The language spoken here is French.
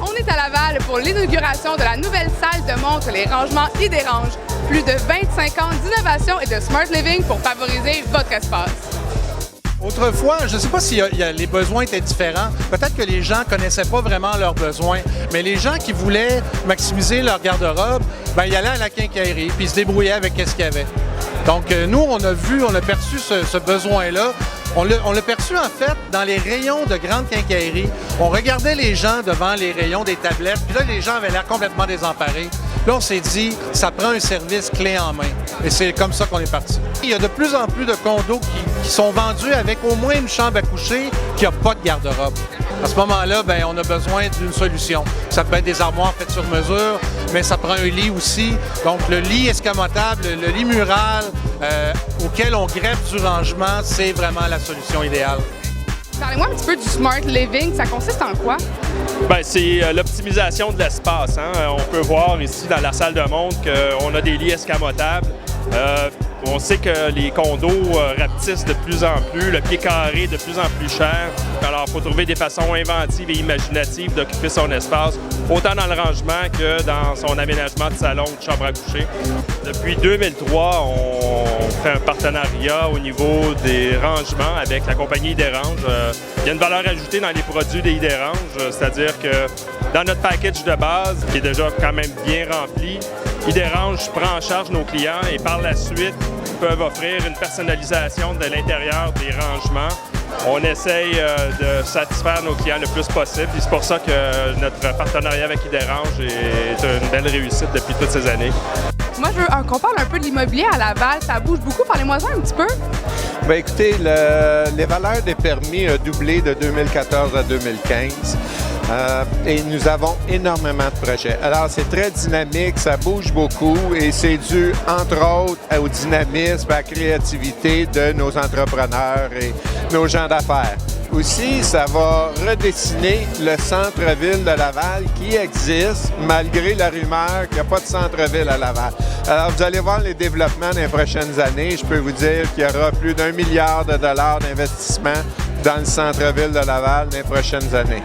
On est à Laval pour l'inauguration de la nouvelle salle de montre Les Rangements Idérange. Plus de 25 ans d'innovation et de smart living pour favoriser votre espace. Autrefois, je ne sais pas si les besoins étaient différents. Peut-être que les gens ne connaissaient pas vraiment leurs besoins, mais les gens qui voulaient maximiser leur garde-robe, ils allaient à la quincaillerie puis ils se débrouillaient avec ce qu'il y avait. Donc nous, on a perçu ce besoin-là. On l'a perçu en fait dans les rayons de grandes quincailleries. On regardait les gens devant les rayons des tablettes, puis là, les gens avaient l'air complètement désemparés. Là, on s'est dit, ça prend un service clé en main. Et c'est comme ça qu'on est parti. Il y a de plus en plus de condos qui sont vendus avec au moins une chambre à coucher qui n'a pas de garde-robe. À ce moment-là, on a besoin d'une solution. Ça peut être des armoires faites sur mesure, mais ça prend un lit aussi. Donc, le lit escamotable, le lit mural auquel on greffe du rangement, c'est vraiment la solution idéale. Parlez-moi un petit peu du smart living. Ça consiste en quoi? C'est l'optimisation de l'espace. On peut voir ici dans la salle de montre qu'on a des lits escamotables. On sait que les condos rapetissent de plus en plus, le pied carré est de plus en plus cher. Alors, il faut trouver des façons inventives et imaginatives d'occuper son espace, autant dans le rangement que dans son aménagement de salon ou de chambre à coucher. Depuis 2003, on fait un partenariat au niveau des rangements avec la compagnie Idérange. Il y a une valeur ajoutée dans les produits des Idérange, c'est-à-dire que dans notre package de base, qui est déjà quand même bien rempli, Idérange prend en charge nos clients et par la suite peuvent offrir une personnalisation de l'intérieur des rangements. On essaye de satisfaire nos clients le plus possible et c'est pour ça que notre partenariat avec Idérange est une belle réussite depuis toutes ces années. Moi, je veux qu'on parle un peu de l'immobilier à Laval. Ça bouge beaucoup. Parlez-moi ça un petit peu. Écoutez, les valeurs des permis ont doublé de 2014 à 2015. Et nous avons énormément de projets. Alors, c'est très dynamique, ça bouge beaucoup et c'est dû, entre autres, au dynamisme, à la créativité de nos entrepreneurs et nos gens d'affaires. Aussi, ça va redessiner le centre-ville de Laval qui existe malgré la rumeur qu'il n'y a pas de centre-ville à Laval. Alors, vous allez voir les développements dans les prochaines années. Je peux vous dire qu'il y aura plus d'1 milliard de dollars d'investissement dans le centre-ville de Laval dans les prochaines années.